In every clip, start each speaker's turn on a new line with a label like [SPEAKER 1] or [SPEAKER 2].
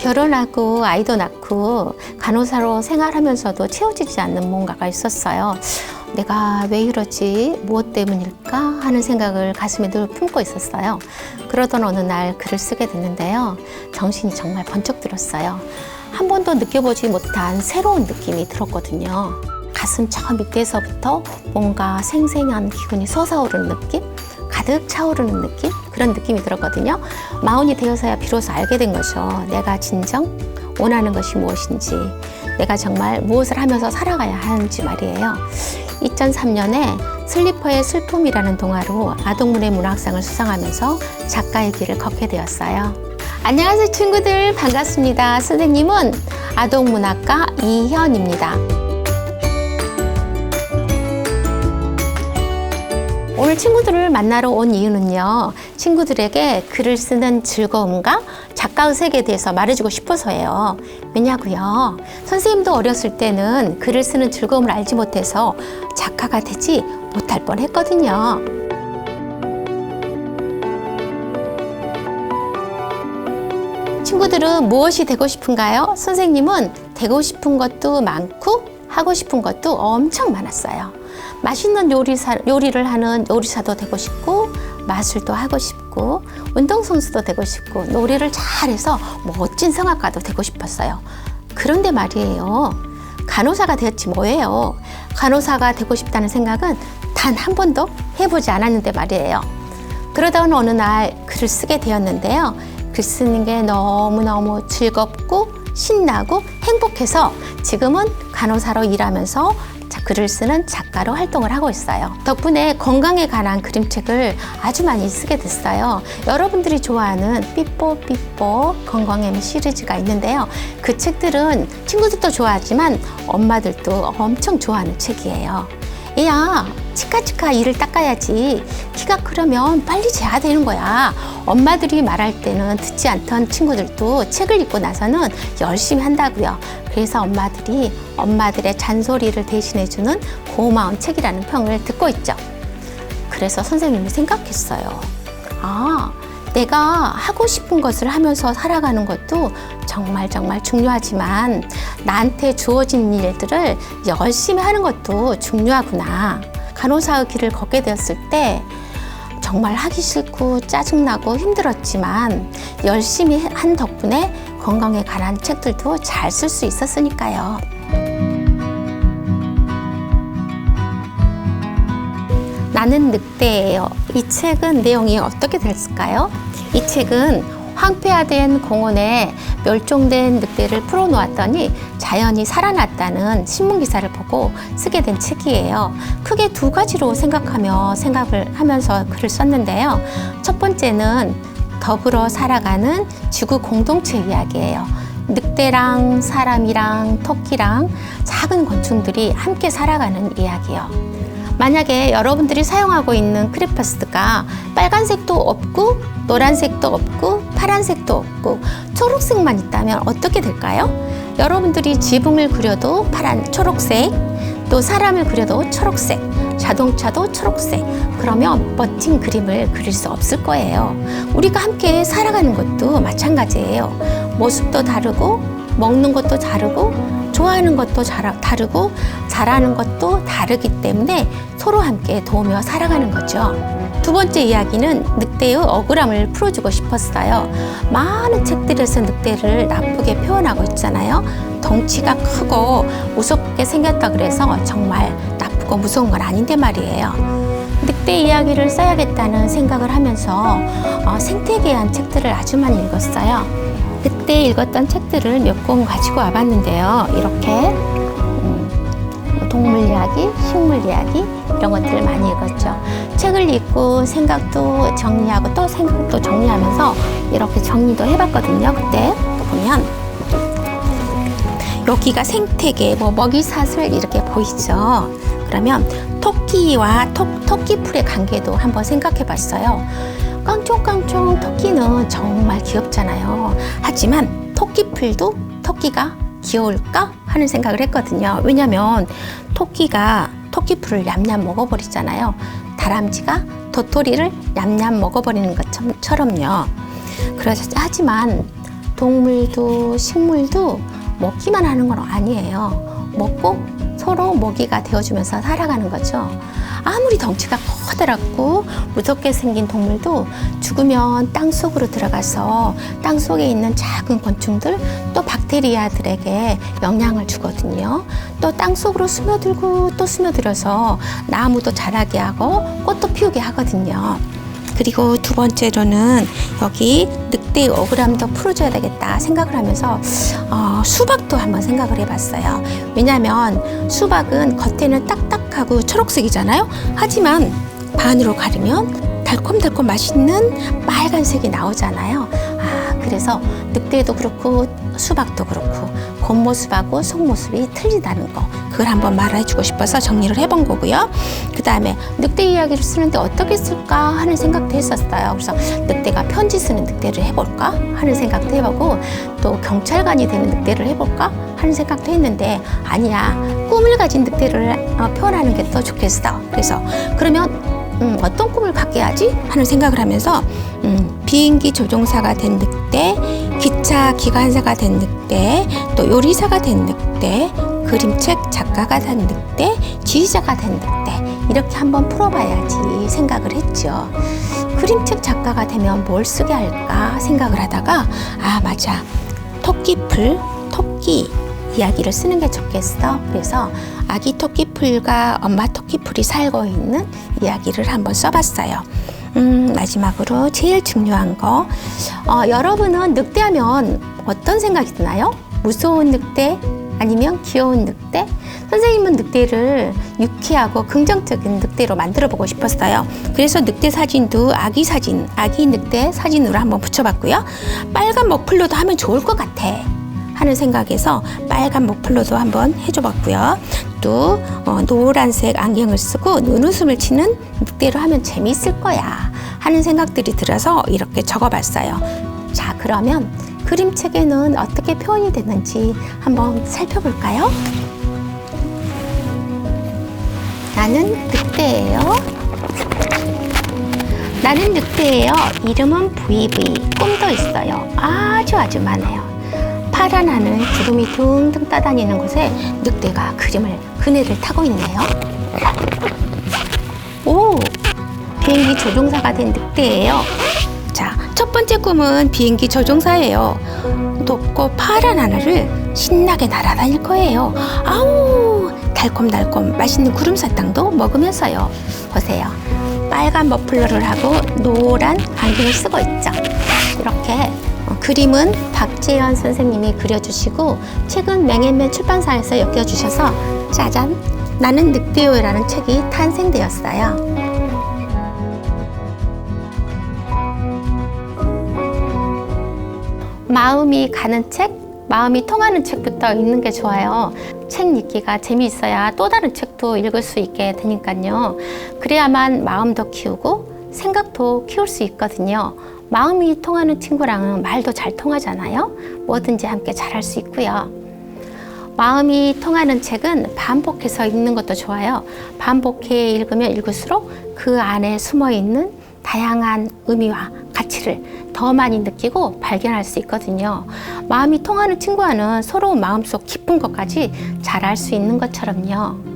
[SPEAKER 1] 결혼하고 아이도 낳고 간호사로 생활하면서도 채워지지 않는 뭔가가 있었어요. 내가 왜 이러지? 무엇 때문일까? 하는 생각을 가슴에 늘 품고 있었어요. 그러던 어느 날 글을 쓰게 됐는데요. 정신이 정말 번쩍 들었어요. 한 번도 느껴보지 못한 새로운 느낌이 들었거든요. 가슴 저 밑에서부터 뭔가 생생한 기운이 솟아오르는 느낌? 가득 차오르는 느낌? 그런 느낌이 들었거든요. 마흔이 되어서야 비로소 알게 된 거죠. 내가 진정 원하는 것이 무엇인지, 내가 정말 무엇을 하면서 살아가야 하는지 말이에요. 2003년에 슬리퍼의 슬픔이라는 동화로 아동문예 문학상을 수상하면서 작가의 길을 걷게 되었어요. 안녕하세요 친구들, 반갑습니다. 선생님은 아동문학가 이현입니다. 오늘 친구들을 만나러 온 이유는요, 친구들에게 글을 쓰는 즐거움과 작가의 세계에 대해서 말해주고 싶어서예요. 왜냐고요? 선생님도 어렸을 때는 글을 쓰는 즐거움을 알지 못해서 작가가 되지 못할 뻔했거든요. 친구들은 무엇이 되고 싶은가요? 선생님은 되고 싶은 것도 많고 하고 싶은 것도 엄청 많았어요. 맛있는 요리를 하는 요리사도 되고 싶고, 마술도 하고 싶고, 운동선수도 되고 싶고, 노래를 잘해서 멋진 성악가도 되고 싶었어요. 그런데 말이에요, 간호사가 되었지 뭐예요. 간호사가 되고 싶다는 생각은 단 한 번도 해보지 않았는데 말이에요. 그러던 어느 날 글을 쓰게 되었는데요. 글 쓰는 게 너무너무 즐겁고 신나고 행복해서 지금은 간호사로 일하면서 글을 쓰는 작가로 활동을 하고 있어요. 덕분에 건강에 관한 그림책을 아주 많이 쓰게 됐어요. 여러분들이 좋아하는 삐뽀삐뽀 건강엠 시리즈가 있는데요. 그 책들은 친구들도 좋아하지만 엄마들도 엄청 좋아하는 책이에요. 얘야, 치카치카 이를 닦아야지. 키가 크려면 빨리 재야 되는 거야. 엄마들이 말할 때는 듣지 않던 친구들도 책을 읽고 나서는 열심히 한다고요. 그래서 엄마들이 엄마들의 잔소리를 대신해주는 고마운 책이라는 평을 듣고 있죠. 그래서 선생님이 생각했어요. 내가 하고 싶은 것을 하면서 살아가는 것도 정말 중요하지만 나한테 주어진 일들을 열심히 하는 것도 중요하구나. 간호사의 길을 걷게 되었을 때 정말 하기 싫고 짜증나고 힘들었지만 열심히 한 덕분에 건강에 관한 책들도 잘 쓸 수 있었으니까요. 나는 늑대예요. 이 책은 내용이 어떻게 됐을까요? 이 책은 황폐화된 공원에 멸종된 늑대를 풀어놓았더니 자연이 살아났다는 신문기사를 보고 쓰게 된 책이에요. 크게 두 가지로 생각을 하면서 글을 썼는데요. 첫 번째는 더불어 살아가는 지구 공동체 이야기예요. 늑대랑 사람이랑 토끼랑 작은 곤충들이 함께 살아가는 이야기예요. 만약에 여러분들이 사용하고 있는 크레파스가 빨간색도 없고 노란색도 없고 파란색도 없고 초록색만 있다면 어떻게 될까요? 여러분들이 지붕을 그려도 초록색, 또 사람을 그려도 초록색, 자동차도 초록색, 그러면 멋진 그림을 그릴 수 없을 거예요. 우리가 함께 살아가는 것도 마찬가지예요. 모습도 다르고 먹는 것도 다르고 좋아하는 것도 다르고 잘하는 것도 다르기 때문에 서로 함께 도우며 살아가는 거죠. 두 번째 이야기는 늑대의 억울함을 풀어주고 싶었어요. 많은 책들에서 늑대를 나쁘게 표현하고 있잖아요. 덩치가 크고 무섭게 생겼다 그래서 정말 나쁘고 무서운 건 아닌데 말이에요. 늑대 이야기를 써야겠다는 생각을 하면서 생태계에 대한 책들을 아주 많이 읽었어요. 그때 읽었던 책들을 몇 권 가지고 와봤는데요. 이렇게 동물 이야기, 식물 이야기 이런 것들을 많이 읽었죠. 책을 읽고 생각도 정리하고 또 생각도 정리하면서 이렇게 정리도 해봤거든요. 그때 보면 여기가 생태계, 먹이사슬 이렇게 보이죠. 그러면 토끼와 토끼풀의 관계도 한번 생각해봤어요. 깡총깡총 토끼는 정말 귀엽잖아요. 하지만 토끼풀도 토끼가 귀여울까 하는 생각을 했거든요. 왜냐면 토끼가 토끼풀을 냠냠 먹어버리잖아요. 다람쥐가 도토리를 냠냠 먹어버리는 것처럼요. 하지만 동물도 식물도 먹기만 하는 건 아니에요. 먹고 서로 먹이가 되어주면서 살아가는 거죠. 아무리 덩치가 커다랗고 무섭게 생긴 동물도 죽으면 땅 속으로 들어가서 땅 속에 있는 작은 곤충들 또 박테리아들에게 영향을 주거든요. 또 땅 속으로 스며들고 또 스며들어서 나무도 자라게 하고 꽃도 피우게 하거든요. 그리고 두 번째로는 여기 늑대의 억울함도 풀어줘야 되겠다 생각을 하면서 수박도 한번 생각을 해봤어요. 왜냐하면 수박은 겉에는 딱딱하고 초록색이잖아요. 하지만 반으로 가르면 달콤달콤 맛있는 빨간색이 나오잖아요. 그래서 늑대도 그렇고 수박도 그렇고 겉모습하고 속모습이 틀리다는 거, 그걸 한번 말해주고 싶어서 정리를 해본 거고요. 그 다음에 늑대 이야기를 쓰는데 어떻게 쓸까 하는 생각도 했었어요. 그래서 늑대가 편지 쓰는 늑대를 해볼까 하는 생각도 해보고, 또 경찰관이 되는 늑대를 해볼까 하는 생각도 했는데, 아니야, 꿈을 가진 늑대를 표현하는 게 더 좋겠어. 그래서 그러면 어떤 꿈을 갖게 하지 하는 생각을 하면서 비행기 조종사가 된 늑대, 기차 기관사가 된 늑대, 또 요리사가 된 늑대, 그림책 작가가 된 늑대, 지휘자가 된 늑대, 이렇게 한번 풀어봐야지 생각을 했죠. 그림책 작가가 되면 뭘 쓰게 할까 생각을 하다가, 맞아, 토끼풀, 토끼 이야기를 쓰는 게 좋겠어. 그래서 아기 토끼풀과 엄마 토끼풀이 살고 있는 이야기를 한번 써봤어요. 마지막으로 제일 중요한 거, 여러분은 늑대하면 어떤 생각이 드나요? 무서운 늑대? 아니면 귀여운 늑대? 선생님은 늑대를 유쾌하고 긍정적인 늑대로 만들어 보고 싶었어요. 그래서 늑대 사진도 아기 사진, 아기 늑대 사진으로 한번 붙여봤고요. 빨간 머플러도 하면 좋을 것 같아 하는 생각에서 빨간 머플러도 한번 해줘봤고요. 또 노란색 안경을 쓰고 눈웃음을 치는 늑대로 하면 재미있을 거야 하는 생각들이 들어서 이렇게 적어봤어요. 자, 그러면 그림책에는 어떻게 표현이 됐는지 한번 살펴볼까요? 나는 늑대예요. 나는 늑대예요. 이름은 VV. 꿈도 있어요. 아주 많아요. 파란 하늘, 구름이 둥둥 떠다니는 곳에 늑대가 그네를 타고 있네요. 오! 비행기 조종사가 된 늑대예요. 자, 첫 번째 꿈은 비행기 조종사예요. 높고 파란 하늘을 신나게 날아다닐 거예요. 아우! 달콤달콤 맛있는 구름사탕도 먹으면서요. 보세요. 빨간 머플러를 하고 노란 안경을 쓰고 있죠. 이렇게 그림은 박재현 선생님이 그려주시고 책은 맹앤맨 출판사에서 엮여주셔서 짜잔! 나는 늑대요라는 책이 탄생되었어요. 마음이 가는 책, 마음이 통하는 책부터 읽는 게 좋아요. 책 읽기가 재미있어야 또 다른 책도 읽을 수 있게 되니까요. 그래야만 마음도 키우고 생각도 키울 수 있거든요. 마음이 통하는 친구랑은 말도 잘 통하잖아요. 뭐든지 함께 잘할 수 있고요. 마음이 통하는 책은 반복해서 읽는 것도 좋아요. 반복해 읽으면 읽을수록 그 안에 숨어있는 다양한 의미와 가치를 더 많이 느끼고 발견할 수 있거든요. 마음이 통하는 친구와는 서로 마음속 깊은 것까지 잘 알 수 있는 것처럼요.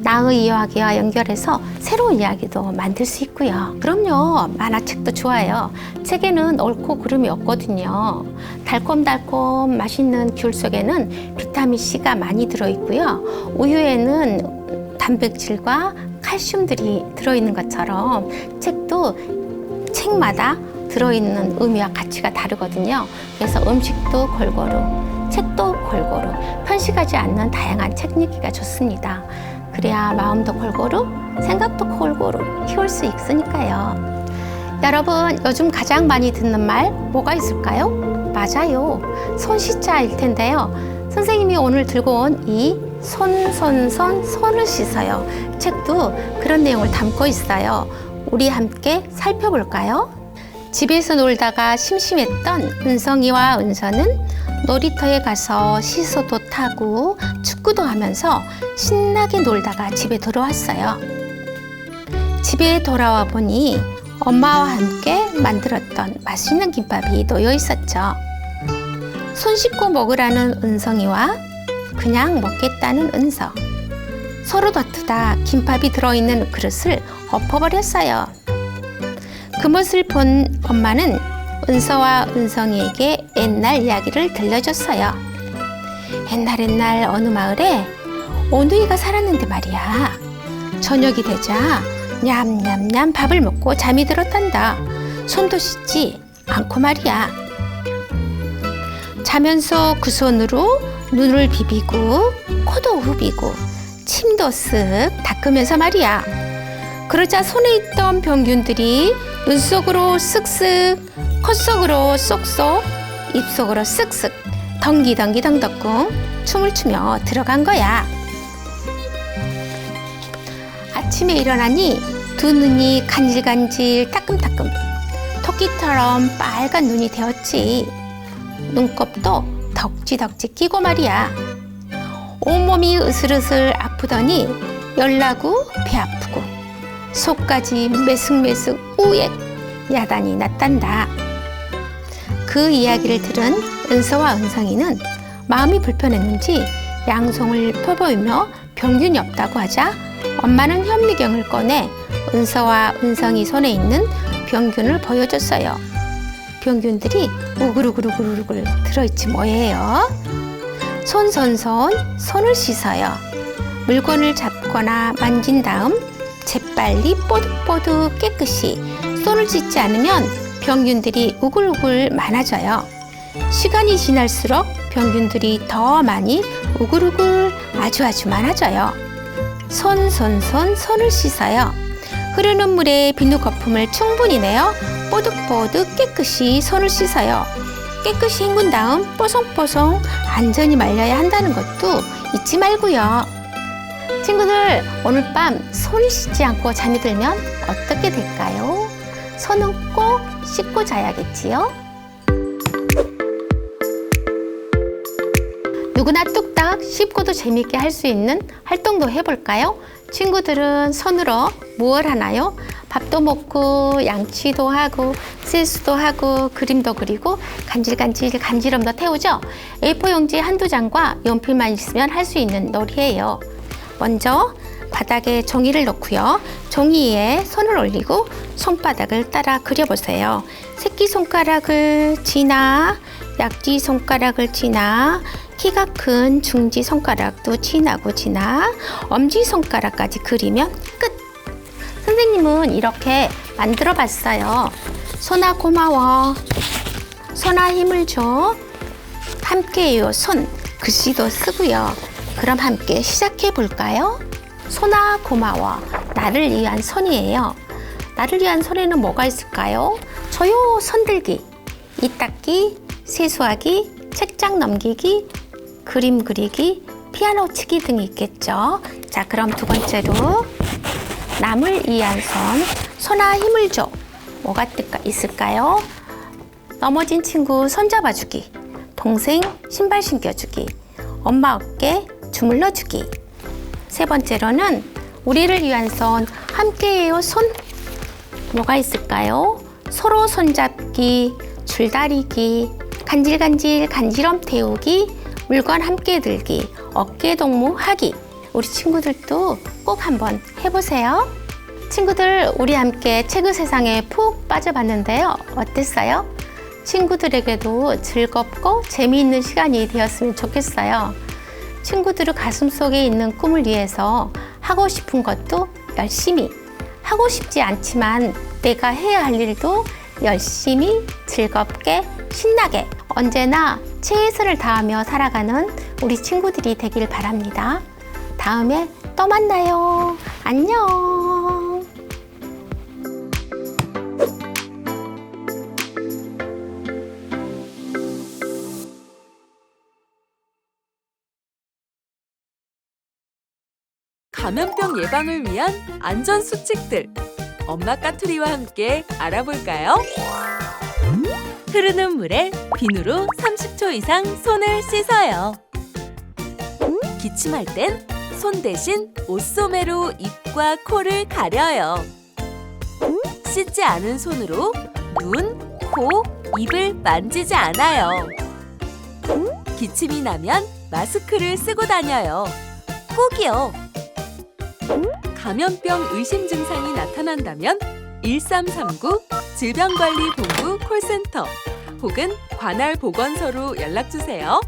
[SPEAKER 1] 나의 이야기와 연결해서 새로운 이야기도 만들 수 있고요. 그럼요, 만화책도 좋아요. 책에는 옳고 그름이 없거든요. 달콤달콤 맛있는 귤 속에는 비타민C가 많이 들어있고요. 우유에는 단백질과 칼슘들이 들어있는 것처럼 책도 책마다 들어있는 의미와 가치가 다르거든요. 그래서 음식도 골고루, 책도 골고루, 편식하지 않는 다양한 책 읽기가 좋습니다. 그래야 마음도 골고루, 생각도 골고루 키울 수 있으니까요. 여러분, 요즘 가장 많이 듣는 말 뭐가 있을까요? 맞아요, 손 씻자일 텐데요. 선생님이 오늘 들고 온 이 손을 씻어요 책도 그런 내용을 담고 있어요. 우리 함께 살펴볼까요? 집에서 놀다가 심심했던 은성이와 은서는 놀이터에 가서 시소도 타고 축구도 하면서 신나게 놀다가 집에 돌아왔어요. 집에 돌아와 보니 엄마와 함께 만들었던 맛있는 김밥이 놓여 있었죠. 손 씻고 먹으라는 은성이와 그냥 먹겠다는 은서. 서로 다투다 김밥이 들어있는 그릇을 엎어버렸어요. 그 모습을 본 엄마는 은서와 은성이에게 옛날 이야기를 들려줬어요. 옛날 어느 마을에 오누이가 살았는데 말이야. 저녁이 되자 냠냠냠 밥을 먹고 잠이 들었단다. 손도 씻지 않고 말이야. 자면서 그 손으로 눈을 비비고 코도 후비고 침도 쓱 닦으면서 말이야. 그러자 손에 있던 병균들이 눈 속으로 쓱쓱, 코 속으로 쏙쏙, 입 속으로 쓱쓱, 덩기덩기 덩덕궁 춤을 추며 들어간 거야. 아침에 일어나니 두 눈이 간질간질 따끔따끔 토끼처럼 빨간 눈이 되었지. 눈곱도 덕지덕지 끼고 말이야. 온몸이 으슬으슬 아프더니 열나고 배 아프고 속까지 메슥메슥 우웩 야단이 났단다. 그 이야기를 들은 은서와 은성이는 마음이 불편했는지 양손을 펴보이며 병균이 없다고 하자 엄마는 현미경을 꺼내 은서와 은성이 손에 있는 병균을 보여줬어요. 병균들이 우글우글우글우글 들어있지 뭐예요. 손을 씻어요. 물건을 잡거나 만진 다음 재빨리 뽀득뽀득 깨끗이 손을 씻지 않으면 병균들이 우글우글 많아져요. 시간이 지날수록 병균들이 더 많이 우글우글 아주 많아져요. 손을 씻어요. 흐르는 물에 비누 거품을 충분히 내어 뽀득뽀득 깨끗이 손을 씻어요. 깨끗이 헹군 다음 뽀송뽀송 안전히 말려야 한다는 것도 잊지 말고요. 친구들, 오늘 밤 손 씻지 않고 잠이 들면 어떻게 될까요? 손은 꼭 씻고 자야겠지요? 누구나 뚝딱 쉽고도 재미있게 할 수 있는 활동도 해볼까요? 친구들은 손으로 무엇 하나요? 밥도 먹고 양치도 하고 세수도 하고 그림도 그리고 간질간질함도 태우죠? A4 용지 한두 장과 연필만 있으면 할 수 있는 놀이예요. 먼저 바닥에 종이를 놓고요. 종이 위에 손을 올리고 손바닥을 따라 그려보세요. 새끼손가락을 지나 약지 손가락을 지나 키가 큰 중지 손가락도 지나고 지나 엄지 손가락까지 그리면 끝! 선생님은 이렇게 만들어 봤어요. 손아 고마워. 손아 힘을 줘. 함께해요. 손 글씨도 쓰고요. 그럼 함께 시작해 볼까요? 손아 고마워. 나를 위한 손이에요. 나를 위한 손에는 뭐가 있을까요? 저요. 손 들기, 이 닦기, 세수하기, 책장 넘기기, 그림 그리기, 피아노 치기 등이 있겠죠. 자, 그럼 두 번째로 남을 위한 손아 힘을 줘. 뭐가 있을까요? 넘어진 친구 손잡아주기, 동생 신발 신겨주기, 엄마 어깨 주물러주기. 세 번째로는 우리를 위한 손, 함께해요 손. 뭐가 있을까요? 서로 손잡기, 줄다리기, 간질간질 태우기, 물건 함께 들기, 어깨 동무 하기. 우리 친구들도 꼭 한번 해보세요. 친구들, 우리 함께 책의 세상에 푹 빠져봤는데요. 어땠어요? 친구들에게도 즐겁고 재미있는 시간이 되었으면 좋겠어요. 친구들의 가슴속에 있는 꿈을 위해서 하고 싶은 것도 열심히, 하고 싶지 않지만 내가 해야 할 일도 열심히, 즐겁게, 신나게 언제나 최선을 다하며 살아가는 우리 친구들이 되길 바랍니다. 다음에 또 만나요. 안녕.
[SPEAKER 2] 감염병 예방을 위한 안전 수칙들, 엄마 까투리와 함께 알아볼까요? 흐르는 물에 비누로 30초 이상 손을 씻어요. 기침할 땐 손 대신 옷소매로 입과 코를 가려요. 씻지 않은 손으로 눈, 코, 입을 만지지 않아요. 기침이 나면 마스크를 쓰고 다녀요. 꼭이요. 감염병 의심 증상이 나타난다면 1339 질병관리본부 콜센터 혹은 관할 보건소로 연락 주세요.